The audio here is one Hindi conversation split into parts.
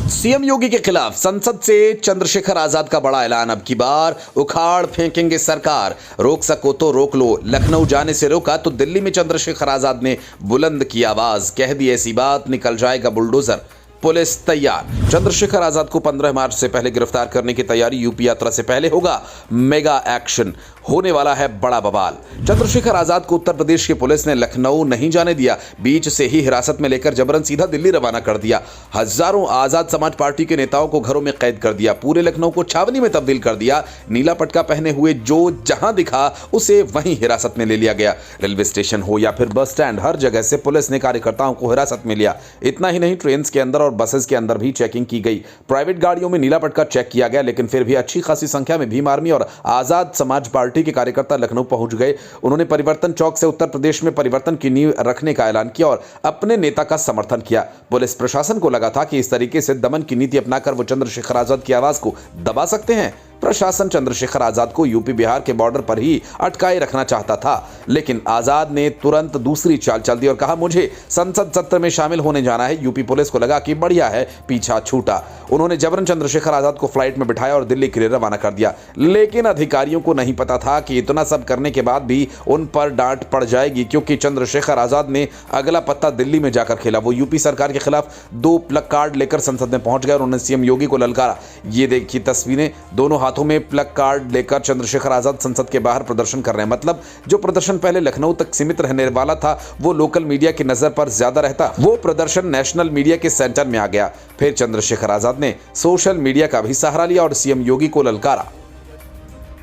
सीएम योगी के खिलाफ संसद से चंद्रशेखर आजाद का बड़ा ऐलान। अब की बार उखाड़ फेंकेंगे सरकार, रोक सको तो रोक लो। लखनऊ जाने से रोका तो दिल्ली में चंद्रशेखर आजाद ने बुलंद की आवाज, कह दी ऐसी बात निकल जाएगा बुलडोजर। पुलिस तैयार। चंद्रशेखर आजाद को 15 मार्च से पहले गिरफ्तार करने की तैयारी। यूपी यात्रा से पहले होगा मेगा एक्शन, होने वाला है बड़ा बवाल। चंद्रशेखर आजाद को उत्तर प्रदेश की पुलिस ने लखनऊ नहीं जाने दिया, बीच से ही हिरासत में लेकर जबरन सीधा दिल्ली रवाना कर दिया। हजारों आजाद समाज पार्टी के नेताओं को घरों में कैद कर दिया, पूरे लखनऊ को छावनी में तब्दील कर दिया। नीला पटका पहने हुए जो जहां दिखा उसे वहीं हिरासत में ले लिया गया। रेलवे स्टेशन हो या फिर बस स्टैंड, हर जगह से पुलिस ने कार्यकर्ताओं को हिरासत में लिया। इतना ही नहीं, ट्रेन के अंदर और बसेस के अंदर भी चेकिंग की गई। प्राइवेट गाड़ियों में नीला पटका चेक किया गया, लेकिन फिर भी अच्छी खासी संख्या में भीम आर्मी और आजाद समाज पार्टी के कार्यकर्ता लखनऊ पहुंच गए। उन्होंने परिवर्तन चौक से उत्तर प्रदेश में परिवर्तन की नींव रखने का ऐलान किया और अपने नेता का समर्थन किया। पुलिस प्रशासन को लगा था कि इस तरीके से दमन की नीति अपनाकर वो चंद्रशेखर आजाद की आवाज को दबा सकते हैं। प्रशासन चंद्रशेखर आजाद को यूपी बिहार के बॉर्डर पर ही अटकाए रखना चाहता था, लेकिन आजाद ने तुरंत दूसरी चाल चल दी और कहा, मुझे संसद सत्र में शामिल होने जाना है। यूपी पुलिस को लगा कि बढ़िया है, पीछा छूटा। उन्होंने जबरन चंद्रशेखर आजाद को फ्लाइट में बिठाया और दिल्ली के लिए रवाना कर दिया। लेकिन अधिकारियों को नहीं पता था कि इतना सब करने के बाद भी उन पर डांट पड़ जाएगी, क्योंकि चंद्रशेखर आजाद ने अगला पत्ता दिल्ली में जाकर खेला। वो यूपी सरकार के खिलाफ 2 प्लग कार्ड लेकर संसद में पहुंच गए और उन्होंने सीएम योगी को ललकारा। ये देखिए तस्वीरें, दोनों हाथों में प्लग कार्ड लेकर चंद्रशेखर आजाद संसद के बाहर प्रदर्शन कर रहे हैं। मतलब जो प्रदर्शन पहले लखनऊ तक सीमित रहने वाला था, वो लोकल मीडिया की नजर पर ज्यादा रहता, वो प्रदर्शन नेशनल मीडिया के सेंटर में आ गया। फिर चंद्रशेखर आजाद ने सोशल मीडिया का भी सहारा लिया और सीएम योगी को ललकारा।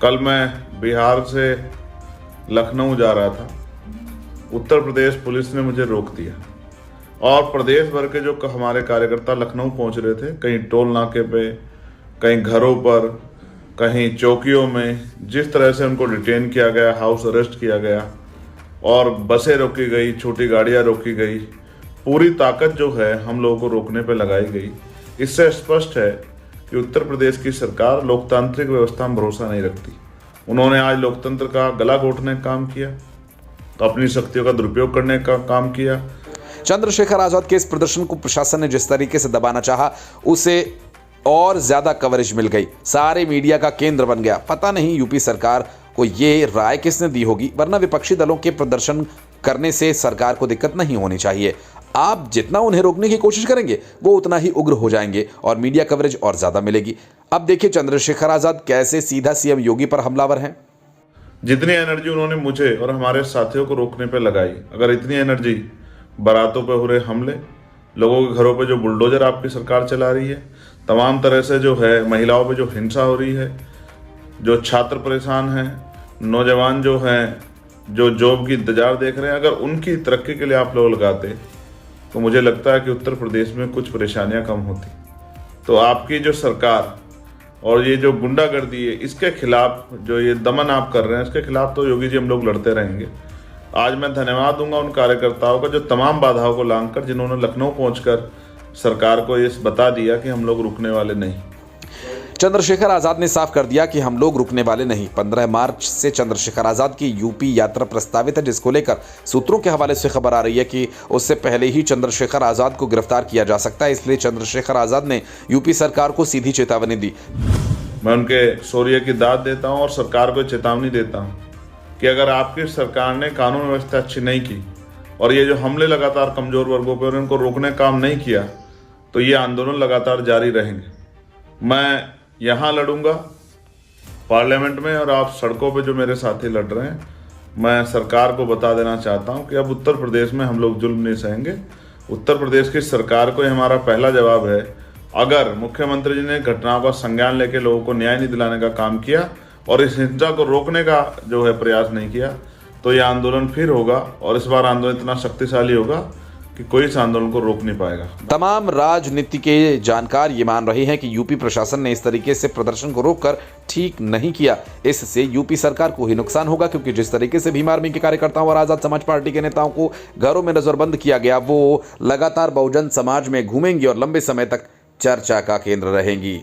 कल मैं बिहार से लखनऊ जा रहा था, उत्तर प्रदेश पुलिस ने मुझे रोक दिया और प्रदेश भर के जो हमारे कार्यकर्ता लखनऊ पहुंच रहे थे, कहीं टोल नाके पे, कहीं घरों पर, कहीं चौकियों में, जिस तरह से उनको डिटेन किया गया, हाउस अरेस्ट किया गया और बसें रोकी गई, छोटी गाड़ियां रोकी गई, पूरी ताकत जो है हम लोगों को रोकने पे लगाई गई। इससे स्पष्ट है कि उत्तर प्रदेश की सरकार लोकतांत्रिक व्यवस्था में भरोसा नहीं रखती। उन्होंने आज लोकतंत्र का गला घोटने का काम किया, तो अपनी शक्तियों का दुरुपयोग करने का काम किया। चंद्रशेखर आजाद के इस प्रदर्शन को प्रशासन ने जिस तरीके से दबाना चाहा, उसे और ज्यादा कवरेज मिल गई, सारे मीडिया का केंद्र बन गया। पता नहीं यूपी सरकार को ये राय किसने दी होगी, वरना विपक्षी दलों के प्रदर्शन करने से सरकार को दिक्कत नहीं होनी चाहिए। आप जितना उन्हें रोकने की कोशिश करेंगे, वो उतना ही उग्र हो जाएंगे और मीडिया कवरेज और ज्यादा मिलेगी। अब देखिए चंद्रशेखर आजाद कैसे सीधा सीएम योगी पर हमलावर हैं। जितनी एनर्जी उन्होंने मुझे और हमारे साथियों को रोकने पे लगाई, अगर इतनी एनर्जी बारातों पे हो रहे हमले, लोगों के घरों पे जो बुलडोजर आपकी सरकार चला रही है, तमाम तरह से जो है महिलाओं पे जो हिंसा हो रही है, जो छात्र परेशान हैं, नौजवान जो हैं जो जॉब की इंतजार देख रहे हैं, अगर उनकी तरक्की के लिए आप लोग लगाते तो मुझे लगता है कि उत्तर प्रदेश में कुछ परेशानियां कम होती। तो आपकी जो सरकार और ये जो गुंडागर्दी है, इसके खिलाफ जो ये दमन आप कर रहे हैं, इसके खिलाफ तो योगी जी हम लोग लड़ते रहेंगे। आज मैं धन्यवाद दूंगा उन कार्यकर्ताओं का जो तमाम बाधाओं को लांघकर, जिन्होंने लखनऊ पहुंचकर सरकार को ये बता दिया कि हम लोग रुकने वाले नहीं। चंद्रशेखर आजाद ने साफ कर दिया कि हम लोग रुकने वाले नहीं। 15 मार्च से चंद्रशेखर आजाद की यूपी यात्रा प्रस्तावित है, जिसको लेकर सूत्रों के हवाले से खबर आ रही है कि उससे पहले ही चंद्रशेखर आजाद को गिरफ्तार किया जा सकता है। इसलिए चंद्रशेखर आजाद ने यूपी सरकार को सीधी चेतावनी दी। मैं उनके शौर्य की दाद देता हूँ और सरकार को चेतावनी देता हूँ कि अगर आपकी सरकार ने कानून व्यवस्था अच्छी नहीं की और ये जो हमले लगातार कमजोर वर्गों पर उनको रोकने का काम नहीं किया, तो ये आंदोलन लगातार जारी रहेंगे। मैं यहाँ लड़ूंगा पार्लियामेंट में और आप सड़कों पे जो मेरे साथी लड़ रहे हैं, मैं सरकार को बता देना चाहता हूँ कि अब उत्तर प्रदेश में हम लोग जुल्म नहीं सहेंगे। उत्तर प्रदेश की सरकार को हमारा पहला जवाब है, अगर मुख्यमंत्री जी ने घटनाओं का संज्ञान लेके लोगों को न्याय नहीं दिलाने का काम किया और इस हिंसा को रोकने का जो है प्रयास नहीं किया, तो यह आंदोलन फिर होगा और इस बार आंदोलन इतना शक्तिशाली होगा कि कोई इस आंदोलन को रोक नहीं पाएगा। तमाम राजनीति के जानकार ये मान रहे हैं कि यूपी प्रशासन ने इस तरीके से प्रदर्शन को रोककर ठीक नहीं किया। इससे यूपी सरकार को ही नुकसान होगा, क्योंकि जिस तरीके से भीम आर्मी के कार्यकर्ताओं और आजाद समाज पार्टी के नेताओं को घरों में नजरबंद किया गया, वो लगातार बहुजन समाज में घूमेंगी और लंबे समय तक चर्चा का केंद्र रहेंगी।